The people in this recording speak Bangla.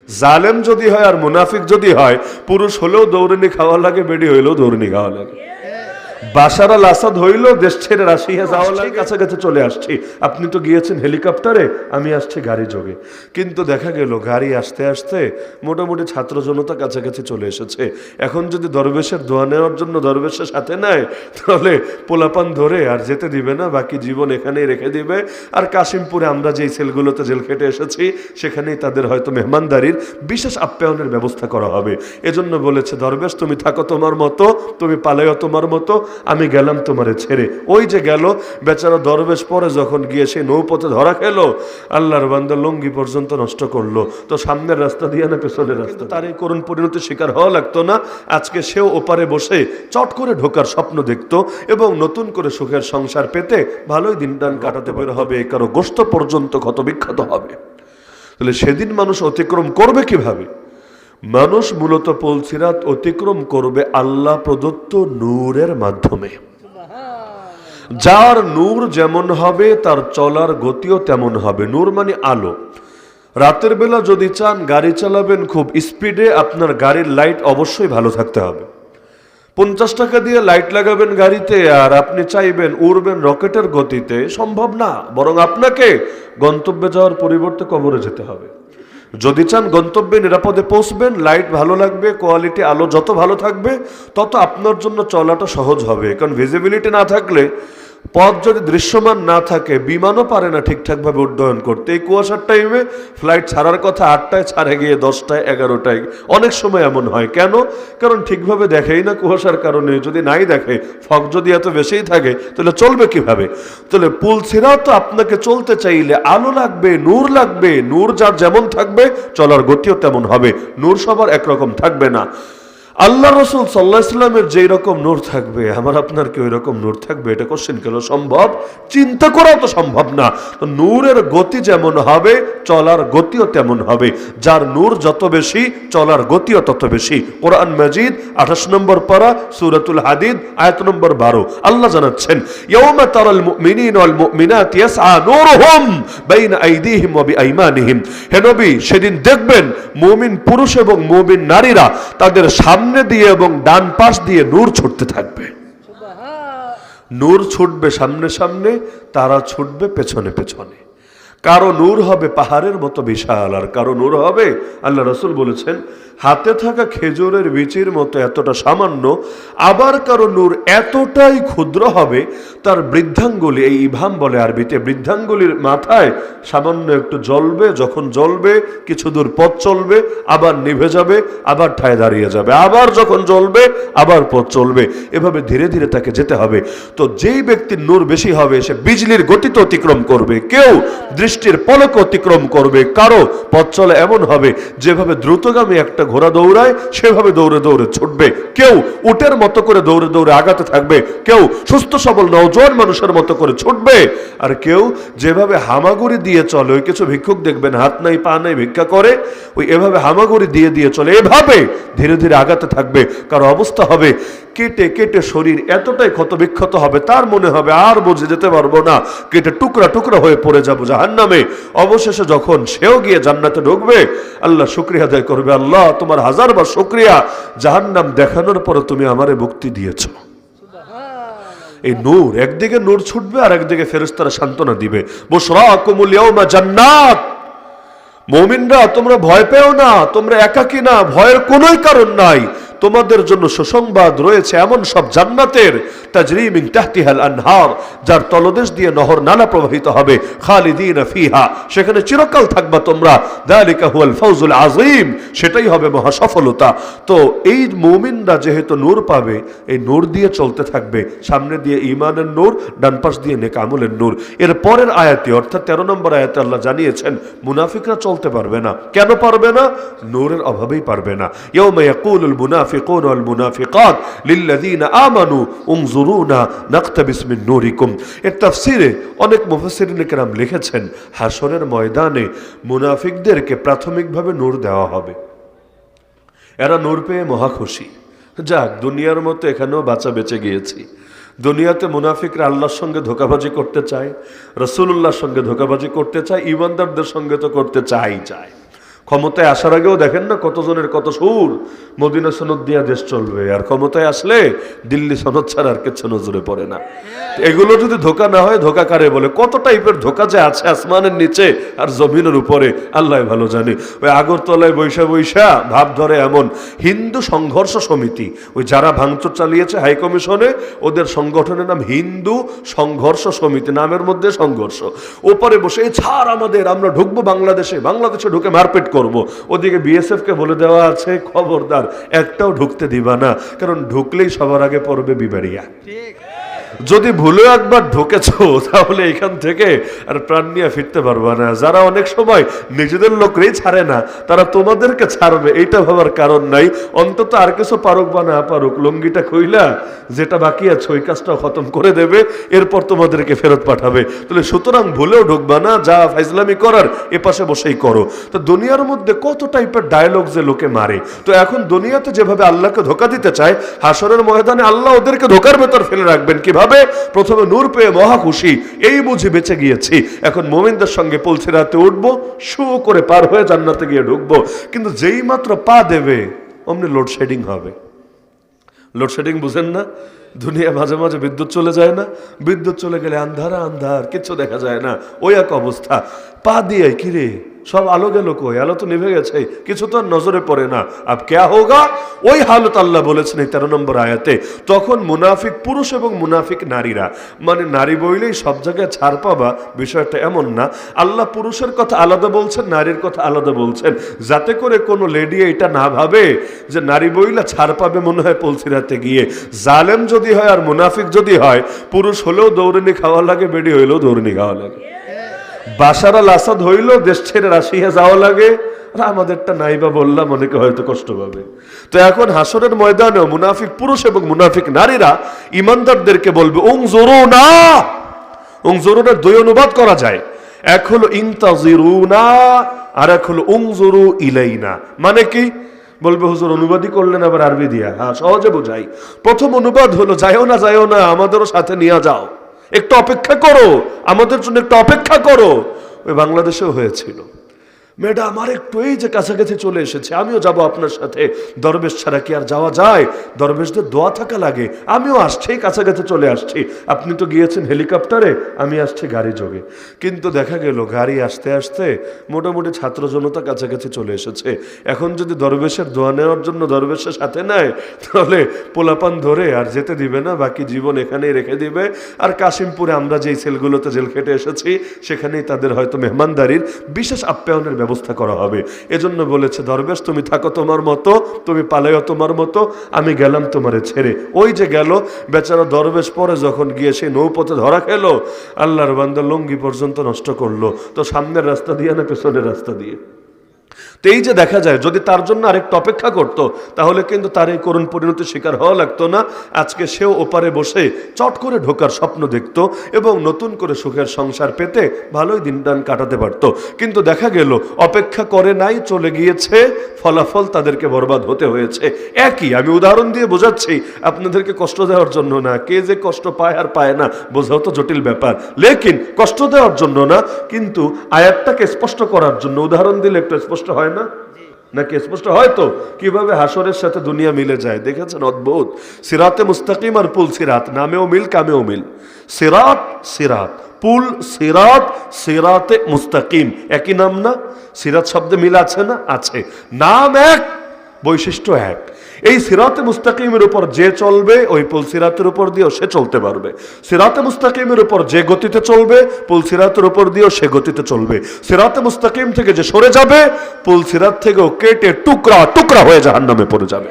জালেম যদি হয় আর মুনাফিক যদি হয়, পুরুষ হলেও দৌড়নি খাওয়া লাগে, বেডি হইলেও দৌড়নি খাওয়া লাগে। বাশার আল আসাদ হইল দেশ ছেড়ে রাশিয়া যাওয়া লাগে, কাছাকাছি চলে আসছি। আপনি তো গিয়েছেন হেলিকপ্টারে, আমি আসছি গাড়ি যোগে। কিন্তু দেখা গেল গাড়ি আসতে আসতে মোটামুটি ছাত্র জনতা কাছাকাছি চলে এসেছে। এখন যদি দরবেশের দোয়া নেওয়ার জন্য দরবেশের সাথে নেয়, তাহলে পোলাপান ধরে আর যেতে দিবে না, বাকি জীবন এখানেই রেখে দিবে। আর কাশিমপুরে আমরা যেই সেলগুলোতে জেল খেটে এসেছি, সেখানেই তাদের হয়তো মেহমানদারির বিশেষ আপ্যায়নের ব্যবস্থা করা হবে। এজন্য বলেছে, দরবেশ তুমি থাকো তোমার মতো, তুমি পালাইও তোমার মতো, আমি গেলাম তোমারে ছেড়ে। ওই যে গেল বেচারা দরবেশ, পরে যখন গিয়ে সেই নৌপথে ধরা খেলো, আল্লাহর বান্দা লুঙ্গি পর্যন্ত নষ্ট করলো। তো সামনের রাস্তা দিয়ে না পেছনের রাস্তা, তার এই করুণ পরিণতির শিকার হওয়া লাগতো না। আজকে সেও ওপারে বসে চট করে ঢোকার স্বপ্ন দেখতো এবং নতুন করে সুখের সংসার পেতে ভালোই দিনদান কাটাতে বের হবে, কারো গোশত পর্যন্ত ক্ষত বিক্ষত হবে। তাহলে সেদিন মানুষ অতিক্রম করবে কিভাবে? মানুষ মূলত পুলসিরাত অতিক্রম করবে আল্লাহ প্রদত্ত নূরের মাধ্যমে। যার নূর যেমন হবে তার চলার গতিও তেমন হবে। নূর মানে আলো। রাতের বেলা যদি চান গাড়ি চালাবেন খুব স্পিডে, আপনার গাড়ির লাইট অবশ্যই ভালো থাকতে হবে। 50 টাকা দিয়ে লাইট লাগাবেন গাড়িতে, আর আপনি চাইবেন উড়বেন রকেটের গতিতে, সম্ভব না। বরং আপনাকে গন্তব্যে যাওয়ার পরিবর্তে কবরে যেতে হবে। যদি চান গন্তব্যে নিরাপদে পৌঁছবেন, লাইট ভালো লাগবে, কোয়ালিটি আলো যত ভালো থাকবে তত আপনার জন্য চলাটা সহজ হবে। কারণ ভিজিবিলিটি না থাকলে, পথ যদি দৃশ্যমান না থাকে, বিমানও পারে না ঠিকঠাকভাবে উড্ডয়ন করতে। এই কুয়াশার টাইমে ফ্লাইট ছাড়ার কথা 8টায়, ছাড়ে গিয়ে 10টায়, 11টায়, অনেক সময় এমন হয়। কেন? কারণ ঠিকভাবে দেখেই না কুয়াশার কারণে। যদি নাই দেখে, ফগ যদি এত বেশিই থাকে, তাহলে চলবে কিভাবে? তাহলে পুলসিরাত তো আপনাকে চলতে চাইলে আলো লাগবে, নূর লাগবে। নূর যার যেমন থাকবে চলার গতিও তেমন হবে। নূর সবার একরকম থাকবে না। আল্লাহ রসুল সাল্লাল্লাহু আলাইহি ওয়াসাল্লামের যেই রকম নূর থাকবে, আমার আপনার কি ওই রকম নূর থাকবে? এটা কোশ্চেন কেন সম্ভব? চিন্তা করাও তো সম্ভব না। তো নূরের গতি যেমন হবে, চলার গতিও তেমন হবে। যার নূর যত বেশি, চলার গতিও তত বেশি। কোরআন মাজিদ 28 নম্বর পারা, সূরাতুল হাদিদ, আয়াত নম্বর 12। আল্লাহ জানাচ্ছেন, ইয়াউমা তারাল মুমিনিনা ওয়াল মুমিনাতি ইয়াসআ নূরুহুম বাইনা আইদিহিম ওয়া বিআইমানিহিম। হে নবী, সেদিন দেখবেন মুমিন পুরুষ এবং মুমিন নারীরা তাদের সামনে দিয়ে এবং ডান পাশ দিয়ে নূর ছুটতে থাকবে। নূর ছুটবে সামনে সামনে, তারা ছুটবে পেছনে পেছনে। কারো নূর হবে পাহাড়ের মতো বিশাল, আর কারো নূর হবে, আল্লাহ রাসূল বলেছেন, হাতে থাকা খেজুরের বিচির মতো এতটা সামান্য। আবার কারো নূর এতটাই ক্ষুদ্র হবে, তার বৃদ্ধাঙ্গুলি, এই ইভাম বলে আরবিতে, বৃদ্ধাঙ্গুলির মাথায় সামান্য একটু জ্বলবে। যখন জ্বলবে কিছু দূর পথ চলবে, আবার নিভে যাবে, আবার ঠায় দাঁড়িয়ে যাবে, আবার যখন জ্বলবে আবার পথ চলবে। এভাবে ধীরে ধীরে তাকে যেতে হবে। তো যেই ব্যক্তির নূর বেশি হবে, সে বিজলির গতিতে অতিক্রম করবে, কেউ দৃষ্টির পলক অতিক্রম করবে। কারো পথ চলে এমন হবে, যেভাবে দ্রুতগামী একটা ঘোড়া দৌড়ায় সেভাবে দৌড়ে দৌড়ে ছুটবে। কেউ উটের মতো করে দৌড়ে দৌড়ে আগাতে থাকবে, কেউ সুস্থ সবল নওজোয়ান মানুষের মতো করে ছুটবে, আর কেউ যেভাবে হামাগুড়ি দিয়ে চলে, ওই কিছু ভিক্ষুক দেখবেন হাত নাই পা নাই ভিক্ষা করে, ওই এভাবে হামাগুড়ি দিয়ে দিয়ে চলে, এভাবে ধীরে ধীরে আগাতে থাকবে। কারো অবস্থা হবে কেটে কেটে শরীর এতটাই ক্ষত বিক্ষত হবে, তার মনে হবে আর বুঝে যেতে পারবো না, কেটে টুকরা টুকরা হয়ে পড়ে যাবো জাহান্নামে। অবশেষে যখন সেও গিয়ে জান্নাতে ঢুকবে, আল্লাহ শুকরিয়া আদায় করবে, আল্লাহ তোমার হাজারবার শুকরিয়া, জাহান্নাম দেখানোর পরে তুমি আমারে মুক্তি দিয়েছো। এই নূর, একদিকে নূর ছুটবে আর একদিকে ফেরেশতারা সান্ত্বনা দিবে, বুশরাকুমুল ইয়াউমা জান্নাত। মুমিনরা তোমরা ভয় পেও না, তোমরা একাকী না, ভয়ের কোনোই কারণ নাই। তোমাদের জন্য সুসংবাদ রয়েছে এমন সব জান্নাতের, তাজরি মিন তাহতিহাল আনহার, যার তলদেশ দিয়ে নহর নালা প্রবাহিত হবে, খালিদিনা ফিহা, সেখানে চিরকাল থাকবা তোমরা। যালিকা হুয়াল ফাউজুল আযীম, সেটাই হবে মহা সফলতা। তো এই মুমিনরা যেহেতু নূর পাবে, এই নূর দিয়ে চলতে থাকবে। সামনে দিয়ে ঈমানের নূর, ডান পাশ দিয়ে নেক আমলের নূর। এর পরের আয়াতে, অর্থাৎ 13 নম্বর আয়াতে আল্লাহ জানিয়েছেন, মুনাফিকরা চলতে পারবে না। কেন পারবে না? নূরের অভাবেই পারবে না। ইয়াউমা ইয়াকুলুল মুনাফিকুন ওয়াল মুনাফিকাত লিল্লাযীনা আমানু উনজুরুনা নাকতাবিস মিন নূরিকুম। এর তাফসীরে অনেক মুফাসসিরিন কেরাম লিখেছেন, হাশরের ময়দানে মুনাফিকদেরকে প্রাথমিকভাবে নূর দেওয়া হবে। এরা নূর পেয়ে মহা খুশি, যাক দুনিয়ার মতো এখানেও বাঁচা বেঁচে গিয়েছি। দুনিয়াতে মুনাফিকরা আল্লাহর সঙ্গে ধোঁকাবাজি করতে চায়, রাসূলুল্লাহর সঙ্গে ধোঁকাবাজি করতে চায়, ঈমানদারদের সঙ্গে তো করতে চায়। ক্ষমতায় আসার আগেও দেখেন না কতজনের কত সুর, মদিনা সনদ দিয়া দেশ চলবে, আর ক্ষমতায় আসলে দিল্লি সনদ ছাড়া আর কিছু নজরে পড়ে না। এগুলো যদি ধোকা না হয়, ধোকা কারে বলে? কত টাইপের ধোকা যে আছে আসমানের নিচে আর জমিনের উপরে আল্লাহ ভালো জানে। ওই আগরতলায় বৈশা বৈশা ভাব ধরে এমন হিন্দু সংঘর্ষ সমিতি, ওই যারা ভাঙচুর চালিয়েছে হাই কমিশনে, ওদের সংগঠনের নাম হিন্দু সংঘর্ষ সমিতি, নামের মধ্যে সংঘর্ষ। ওপরে বসে এই ছাড় আমাদের, আমরা ঢুকবো বাংলাদেশে, বাংলাদেশে ঢুকে মারপিট করব। ওদিকে বিএসএফ কে বলে দেওয়া আছে খবরদার একটাও ঢুকতে দিবা না, কারণ ঢুকলেই সবার আগে পড়বে বিবারিয়া। যদি ভুলে একবার ঢুকেছো তাহলে এখান থেকে আর প্রাণ নিয়ে ফিরতে পারবা না। যারা অনেক সময় নিজেদের লোকরেই ছাড়ে না, তারা তোমাদেরকে ছাড়বে এইটা ভাবার কারণ নাই। অন্তত আর কিছু পারুক বা না পারুক, লুঙ্গিটা খুইলা যেটা বাকি আছে ওই কাজটাও খতম করে দেবে, এরপর তোমাদেরকে ফেরত পাঠাবে। তাহলে সুতরাং ভুলেও ঢুকবা না, যা ফাইজলামি করার এ পাশে বসেই করো। তো দুনিয়ার মধ্যে কত টাইপের ডায়লগ যে লোকে মারে। তো এখন দুনিয়াতে যেভাবে আল্লাহকে ধোকা দিতে চায়, হাসরের ময়দানে আল্লাহ ওদেরকে ধোকার ভেতর ফেলে রাখবেন। কিভাবে? প্রথমে নূর পেয়ে মহা খুশি, এই বুঝি বেঁচে গিয়েছি, এখন মুমিনদের সঙ্গে পুলসিরাতে উঠবো, শু করে পার হয়ে জান্নাতে গিয়ে ঢুকবো। কিন্তু যেই মাত্র পা দেবে অমনি লোডশেডিং হবে। লোডশেডিং বুঝেন না? দুনিয়া মাঝে মাঝে বিদ্যুৎ চলে যায় না? বিদ্যুৎ চলে গেলে আন্ধারা আন্ধার, কিছু দেখা যায় না, ওই এক অবস্থা। পা দিয়ে কিরে সব আলো গেল কই? আলো তো নিভে গেছে, কিছু তো নজরে পড়ে না। আব ক্যা হোগা? ওই হালত আল্লাহ বলেছেন এই 13 নম্বর আয়াতে। তখন মুনাফিক পুরুষ এবং মুনাফিক নারীরা, মানে নারী বইলেই সব জায়গায় ছাড় পাবা বিষয়টা এমন না। আল্লাহ পুরুষের কথা আলাদা বলছেন, নারীর কথা আলাদা বলছেন, যাতে করে কোনো লেডি এটা না ভাবে যে নারী বইলা ছাড় পাবে মনে হয় পুলসিরাতে গিয়ে। জালেম যদি হয় আর মুনাফিক যদি হয়, পুরুষ হলেও দৌড়নি খাওয়া লাগে, বেডি হইলেও দৌড়নি খাওয়া লাগে। বাশার আল আসাদ হইল দেশ ছেড়ে রাশিয়া যাওয়া লাগে, আর আমাদেরটা নাইবা বললাম, অনেকে হয়তো কষ্ট পাবে। তো এখন হাসরের ময়দানেও মুনাফিক পুরুষ এবং মুনাফিক নারীরা ইমানদারদেরকে বলবে উনজুরুনা। উনজুরুনার দুই অনুবাদ করা যায়, এক হলো ইনতাজিরুনা আর এক হলো উনজুরু ইলাইনা। মানে কি? বলবে হুজুর অনুবাদই করলেন আবার আরবি দিয়া। হ্যাঁ, সহজে বোঝাই। প্রথম অনুবাদ হলো যাইও না যাইও না, আমাদেরও সাথে নিয়ে যাও, একটু অপেক্ষা করো, আমাদের জন্য একটু অপেক্ষা করো। ওই বাংলাদেশেও হয়েছিল, ম্যাডাম আর একটু, এই যে কাছাকাছি চলে এসেছে, আমিও যাব আপনার সাথে। দরবেশ ছাড়া কি আর যাওয়া যায়? দরবেশদের দোয়া থাকা লাগে। আমিও আসছি, কাছাকাছি চলে আসছি। আপনি তো গিয়েছেন হেলিকপ্টারে, আমি আসছি গাড়ি যোগে। কিন্তু দেখা গেল গাড়ি আসতে আসতে মোটামুটি ছাত্র জনতা কাছাকাছি চলে এসেছে। এখন যদি দরবেশের দোয়া নেওয়ার জন্য দরবেশের সাথে নেয়, তাহলে পোলাপান ধরে আর যেতে দিবে না, বাকি জীবন এখানেই রেখে দিবে। আর কাশিমপুরে আমরা যেই সেলগুলোতে জেল খেটে এসেছি, সেখানেই তাদের হয়তো মেহমানদারির বিশেষ আপ্যায়নের ব্যবস্থা করা হবে। এজন্য বলেছে দরবেশ তুমি থাকো তোমার মতো, তুমি পালাইও তোমার মতো, আমি গেলাম তোমারে ছেড়ে। ওই যে গেল বেচারা দরবেশ, পরে যখন গিয়ে সেই নৌপথে ধরা খেলো, আল্লাহর বান্দা লুঙ্গি পর্যন্ত নষ্ট করলো। তো সামনের রাস্তা দিয়ে না পেছনের রাস্তা দিয়ে? তো এই যে দেখা যায়, যদি তার জন্য আরেকটু অপেক্ষা করতো, তাহলে কিন্তু তার এই করুণ পরিণতির শিকার হওয়া লাগতো না। আজকে সেও ওপারে বসে চট করে ঢোকার স্বপ্ন দেখতো এবং নতুন করে সুখের সংসার পেতে ভালোই দিনদান কাটাতে পারত। কিন্তু দেখা গেল অপেক্ষা করে নাই, চলে গিয়েছে, ফলাফল তাদেরকে বরবাদ হতে হয়েছে। একই, আমি উদাহরণ দিয়ে বোঝাচ্ছি, আপনাদেরকে কষ্ট দেওয়ার জন্য না। কে যে কষ্ট পায় আর পায় না বোঝাও তো জটিল ব্যাপার, লেকিন কষ্ট দেওয়ার জন্য না, কিন্তু আয়াতটাকে স্পষ্ট করার জন্য। উদাহরণ দিলে একটু স্পষ্ট হয় না? নাকি স্পষ্ট হয়? তো কিভাবে হাসরের সাথে দুনিয়া মিলে যায় দেখেছেন? অদ্ভুত। সিরাতে মুস্তাকিম আর পুল সিরাত, নামেও মিল কামেও মিল। সিরাত সিরাত, পুল সিরাত, সিরাতে মুস্তাকিম একই নাম না? সিরাত শব্দে মিল আছে না? আছে। নাম এক, বৈশিষ্ট্য এক। এই সিরাতে মুস্তাকিমের উপর যে চলবে, ওই পুল সিরাতের উপর দিয়েও সে চলতে পারবে। সিরাতে মুস্তাকিমের উপর যে গতিতে চলবে, পুল সিরাতের উপর দিয়েও সে গতিতে চলবে। সিরাতে মুস্তাকিম থেকে যে সরে যাবে, পুল সিরাত থেকেও কেটে টুকরা টুকরা হয়ে জাহান্নামে পড়ে যাবে।